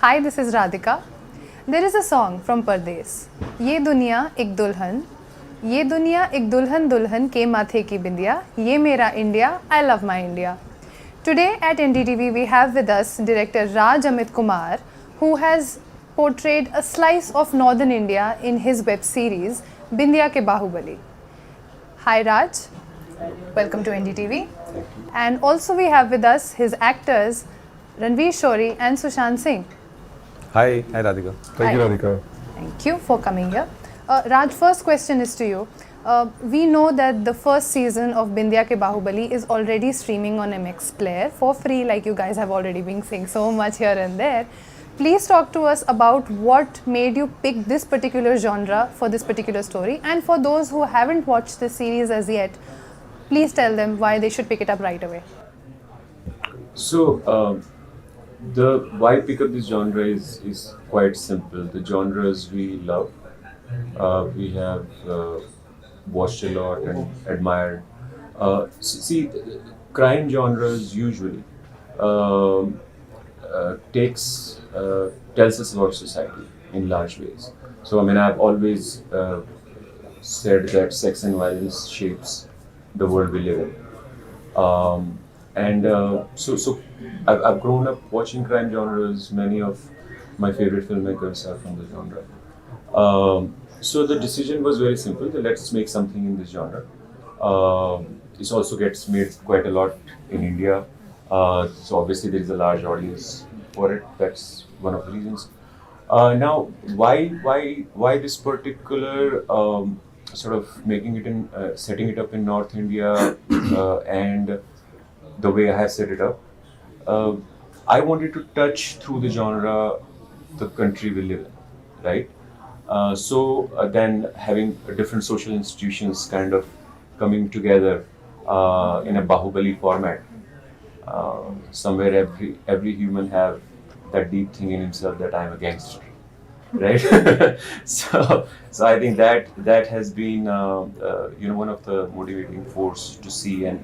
Hi, this is Radhika. There is a song from Pardes. ये दुनिया एक दुल्हन, ये दुनिया एक दुल्हन दुल्हन के माथे की बिंदिया, ये मेरा India, I love my India. Today at NDTV we have with us director Raj Amit Kumar, who has portrayed a slice of northern India in his web series Bindya ke Bahubali. Hi Raj, welcome to NDTV. And also we have with us his actors Ranvir, Shorey and Sushant Singh. Hi Radhika. Thank you, Radhika. Thank you for coming here. Raj, first question is to you. We know that the first season of Bindya ke Bahubali is already streaming on MX Player for free, like you guys have already been saying so much here and there. Please talk to us about what made you pick this particular genre for this particular story, and for those who haven't watched this series as yet, please tell them why they should pick it up right away. So, the why pick up this genre is quite simple. The genres we love, we have watched a lot and admired. See, crime genres usually tells us about society in large ways. So I mean, I've always said that sex and violence shapes the world we live in. So I've grown up watching crime genres. Many of my favorite filmmakers are from the genre. So the decision was very simple. That let's make something in this genre. This also gets made quite a lot in India. So obviously there is a large audience for it. That's one of the reasons. Now, why this particular sort of making it in setting it up in North India and the way I have set it up, I wanted to touch through the genre the country we live in, right? Then having different social institutions kind of coming together in a Bahubali format. Somewhere every human have that deep thing in himself that I am a gangster, right? so I think that has been one of the motivating force to see and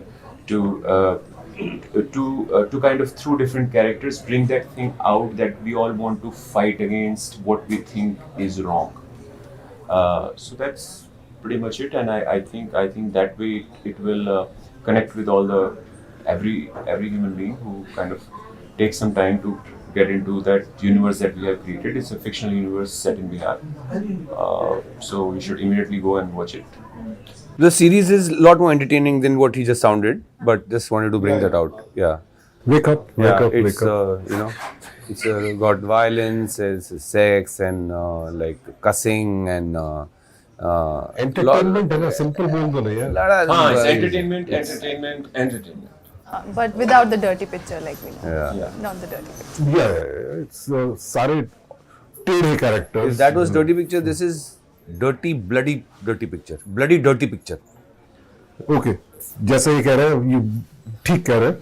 to kind of through different characters bring that thing out that we all want to fight against what we think is wrong. So that's pretty much it, and I think that way it will connect with every human being who kind of takes some time to get into that universe that we have created. It's a fictional universe set in Bihar, so you should immediately go and watch it. The series is a lot more entertaining than what he just sounded, but just wanted to bring that out. Yeah. Wake up. It's got violence, it's sex and like cussing and Entertainment है ना, simple बोल दो ना यार. It's entertainment. But without the dirty picture, like we know. Yeah. Not the dirty picture. Yeah, it's सारे टेढ़े characters. If that was dirty picture, this is dirty, bloody dirty picture. Bloody dirty picture. Okay, जैसे ये कह रहे हैं, ये ठीक कह रहे हैं.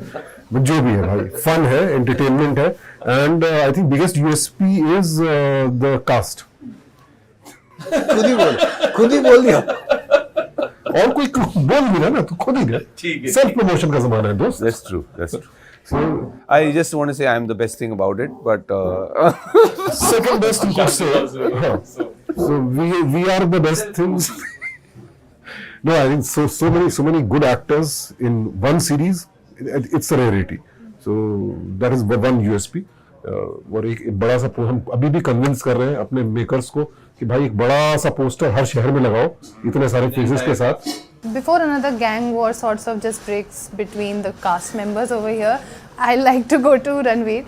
But जो भी है भाई, fun है, entertainment है, and I think biggest USP is the cast. खुद ही बोल दिया. और कोई बोल भी रहा ना, तो खुद ही है. Self promotion का ज़माना है दोस्त. That's true. So I just want to say I'm the best thing about it, but Second best you could say. So we are the best things. No, I think so many good actors in one series. It's a rarity. So that is one USP. और एक बड़ा सा हम अभी भी convince कर रहे हैं अपने मेकर्स को कि भाई एक बड़ा सा पोस्टर हर शहर में लगाओ इतने सारे फेसेस के साथ. Before another gang war sorts of just breaks between the cast members over here, I like to go to Ranvir.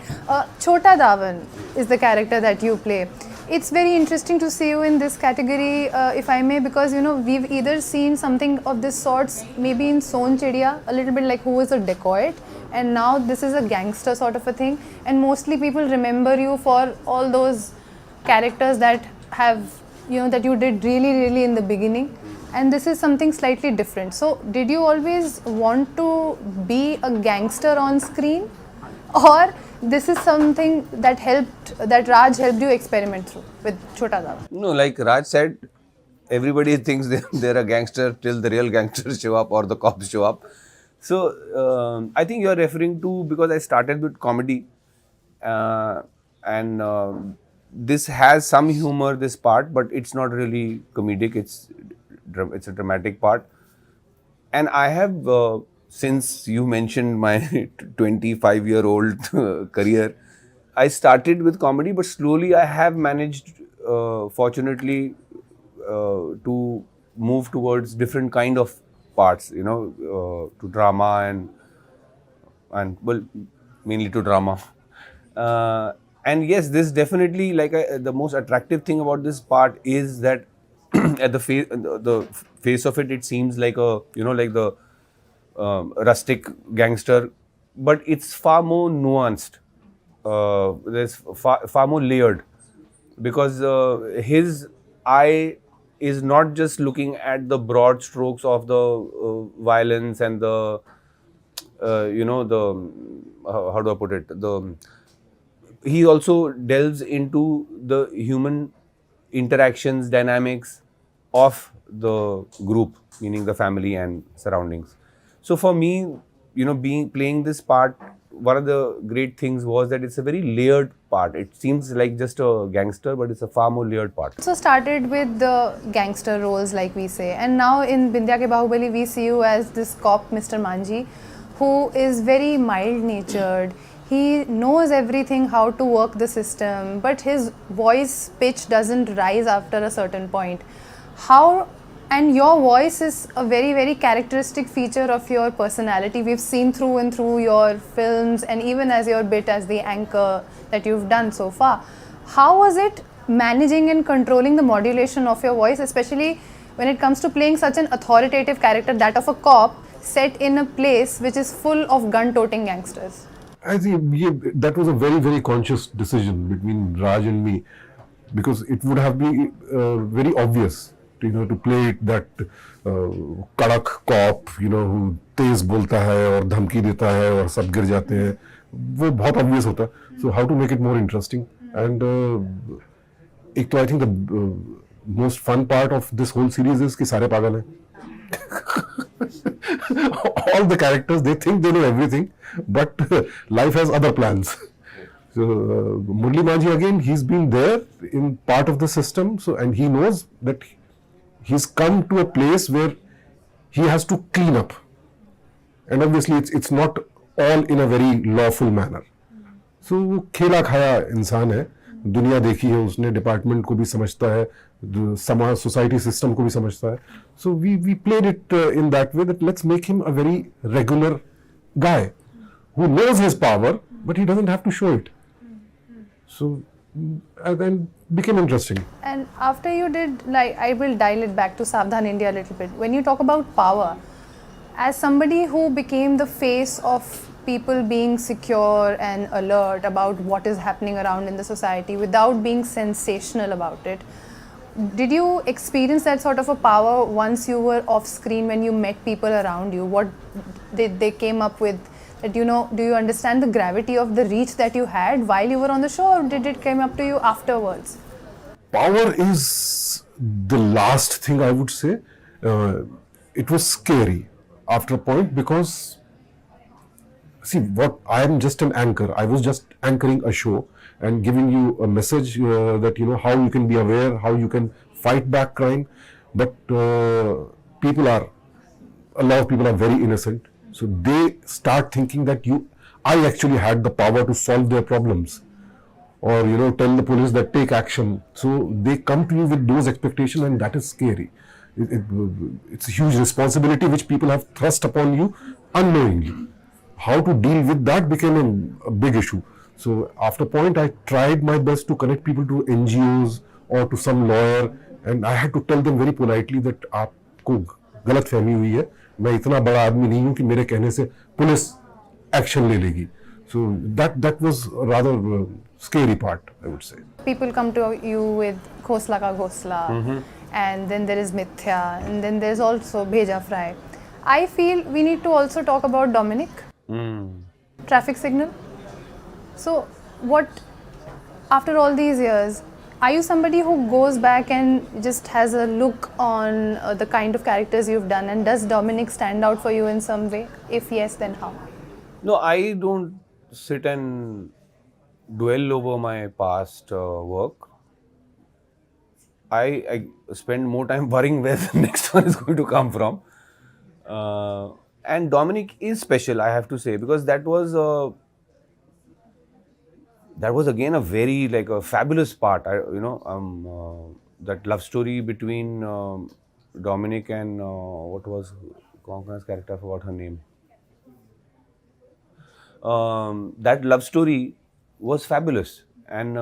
Chota Davan is the character that you play. It's very interesting to see you in this category, if I may, because we've either seen something of this sorts maybe in Son Chidiya, a little bit like who is a dacoit, and now this is a gangster sort of a thing, and mostly people remember you for all those characters that have that you did really in the beginning, and this is something slightly different. So did you always want to be a gangster on screen, or this is something that Raj helped you experiment through with Chota Davan? no, like Raj said, everybody thinks they're a gangster till the real gangsters show up or the cops show up. So I think you're referring to, because I started with comedy and this has some humor, this part, but it's not really comedic. It's a dramatic part. And I have, since you mentioned my 25-year-old career, I started with comedy, but slowly I have managed, fortunately, to move towards different kind of parts, to drama and well, mainly to drama. And yes, this definitely, like the most attractive thing about this part is that at the face of it, it seems like like the rustic gangster, but it's far more nuanced. There's far more layered, because his eye is not just looking at the broad strokes of the violence and the the how do I put it, he also delves into the human interactions, dynamics of the group, meaning the family and surroundings. So for me, playing this part, one of the great things was that it's a very layered part. It seems like just a gangster, but it's a far more layered part. So started with the gangster roles, like we say, and now in Bindya ke Bahubali we see you as this cop, Mr. Manji, who is very mild-natured. He knows everything, how to work the system, but his voice pitch doesn't rise after a certain point. And your voice is a very, very characteristic feature of your personality. We've seen through and through your films, and even as your bit as the anchor that you've done so far. How was it managing and controlling the modulation of your voice, especially when it comes to playing such an authoritative character, that of a cop, set in a place which is full of gun-toting gangsters? I think that was a very, very conscious decision between Raj and me, because it would have been very obvious, to play it that kadak cop, who तेज बोलता है और धमकी देता है और सब गिर जाते हैं, वो बहुत obvious होता. So how to make it more interesting? And एक तो I think the most fun part of this whole series is कि सारे पागल हैं. All the characters, they think they know everything, but life has other plans. So Murli Manji, again, he's been there in part of the system, and he knows that he's come to a place where he has to clean up, and obviously it's not all in a very lawful manner. So वो खेला खाया इंसान है, दुनिया देखी है उसने, department को भी समझता है, समाज सोसाइटी सिस्टम को भी समझता है. So we played it in that way, that let's make him a very regular guy who knows his power, but he doesn't have to show it. So then became interesting. And after you did, like, I will dial it back to Savdhan India a little bit. When you talk about power, as somebody who became the face of people being secure and alert about what is happening around in the society without being sensational about it, did you experience that sort of a power once you were off screen, when you met people around you? What did they came up with? That, do you understand the gravity of the reach that you had while you were on the show, or did it come up to you afterwards? Power is the last thing I would say. It was scary after a point, because see, I am just an anchor. I was just anchoring a show and giving you a message that how you can be aware, how you can fight back crime. But a lot of people are very innocent. So they start thinking that I actually had the power to solve their problems, or tell the police that take action. So they come to you with those expectations, and that is scary. It's a huge responsibility which people have thrust upon you unknowingly. How to deal with that became a big issue. So after a point, I tried my best to connect people to NGOs or to some lawyer, and I had to tell them very politely that आपको गलतफहमी हुई है, मैं इतना बड़ा आदमी नहीं हूँ कि मेरे कहने से पुलिस एक्शन ले लेगी. So that was a rather scary part, I would say. People come to you with Khosla Ka Ghosla, and then there is Mithya, and then there's also Bheja Fry. I feel we need to also talk about Dominic. Traffic signal. So after all these years, are you somebody who goes back and just has a look on the kind of characters you've done, and does Dominic stand out for you in some way? If yes, then how? No, I don't sit and dwell over my past work, I spend more time worrying where the next one is going to come from. And Dominic is special, I have to say, because that was again a very like a fabulous part. That love story between Dominic and what was Konkana's character? I forgot her name. That love story was fabulous, and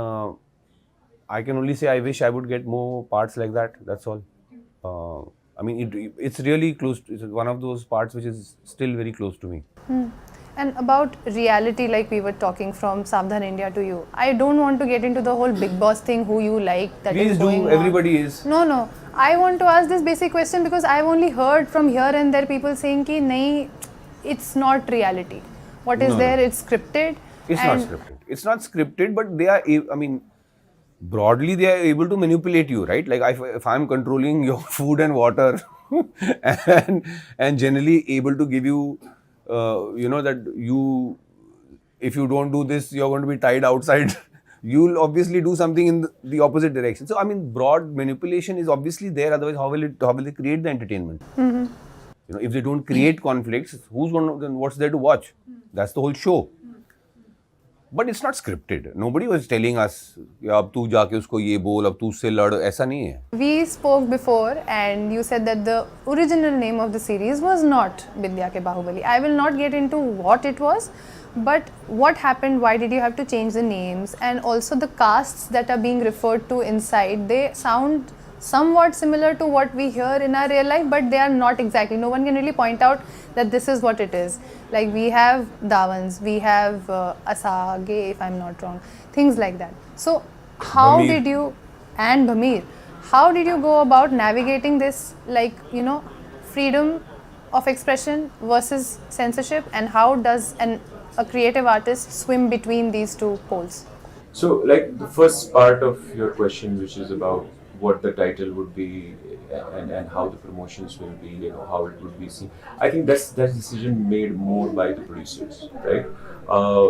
I can only say I wish I would get more parts like that. That's all. I mean, it's really close. It's one of those parts which is still very close to me. And about reality, like we were talking from Savdhan India to you, I don't want to get into the whole Big Boss thing, who you like, that Please is do. going on. Everybody is. No. I want to ask this basic question because I've only heard from here and there people saying ki nahi, it's not reality. What is No. there? It's scripted. It's not scripted. It's not scripted, but they are. I mean, broadly they are able to manipulate you, right? Like if I'm controlling your food and water, and generally able to give you, that you, if you don't do this, you're going to be tied outside. You'll obviously do something in the opposite direction. So I mean, broad manipulation is obviously there. Otherwise, how will they create the entertainment? If they don't create conflicts, then what's there to watch? That's the whole show. But it's not scripted. Nobody was telling us, अब तू जाके उसको ये बोल, अब तू उससे लड़, ऐसा नहीं है. We spoke before and you said that the original name of the series was not Bindya ke Bahubali. I will not get into what it was, but what happened, why did you have to change the names, and also the casts that are being referred to inside, they sound somewhat similar to what we hear in our real life, but they are not exactly. No one can really point out that this is what it is. Like we have Dawans, we have Asage, if I'm not wrong, things like that. So how Bhamir. did you, and Bhamir, how did you go about navigating this, like, freedom of expression versus censorship, and how does a creative artist swim between these two poles? So, like the first part of your question, which is about what the title would be and how the promotions will be, how it would be seen. I think that's decision made more by the producers, right?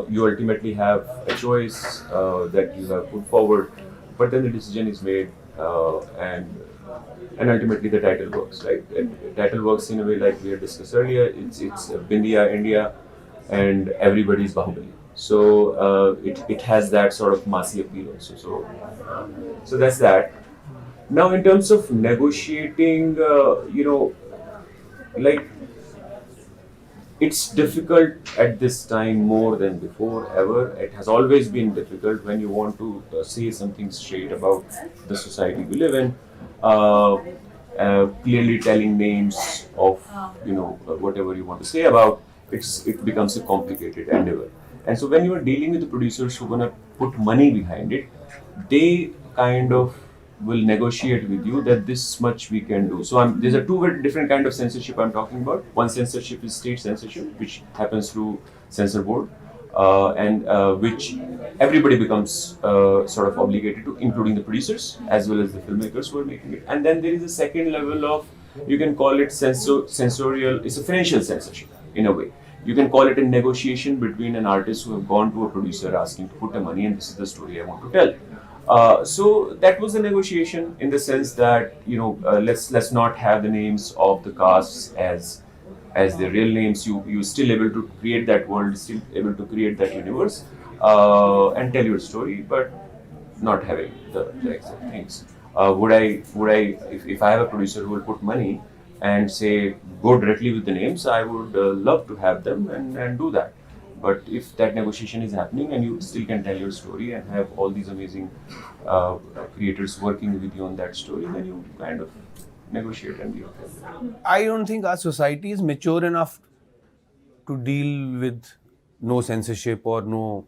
You ultimately have a choice that you have put forward, but then the decision is made, and ultimately the title works, right? The title works in a way like we had discussed earlier. It's Bindya, India, and everybody's Bahubali. So it has that sort of massy appeal also. So that's that. Now, in terms of negotiating, like it's difficult at this time more than before ever. It has always been difficult when you want to say something straight about the society we live in. Clearly telling names of whatever you want to say about it becomes a complicated endeavor. And so when you are dealing with the producers who are gonna put money behind it, they kind of will negotiate with you that this much we can do. So there's a two very different kind of censorship I'm talking about. One censorship is state censorship, which happens through censor board, and which everybody becomes sort of obligated to, including the producers as well as the filmmakers who are making it. And then there is a second level of, you can call it sensorial, it's a financial censorship in a way. You can call it a negotiation between an artist who have gone to a producer asking to put the money, and this is the story I want to tell. So that was a negotiation in the sense that let's not have the names of the casts as their real names. You still able to create that world, still able to create that universe, and tell your story, but not having the exact things. Would I if I have a producer who will put money and say go directly with the names, I would love to have them and do that. But if that negotiation is happening and you still can tell your story and have all these amazing creators working with you on that story, then you kind of negotiate and be okay. I don't think our society is mature enough to deal with no censorship or no,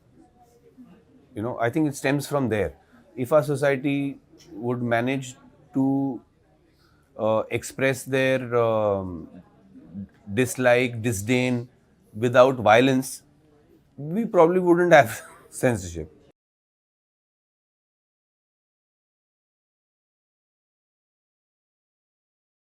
I think it stems from there. If our society would manage to express their dislike, disdain without violence, we probably wouldn't have censorship.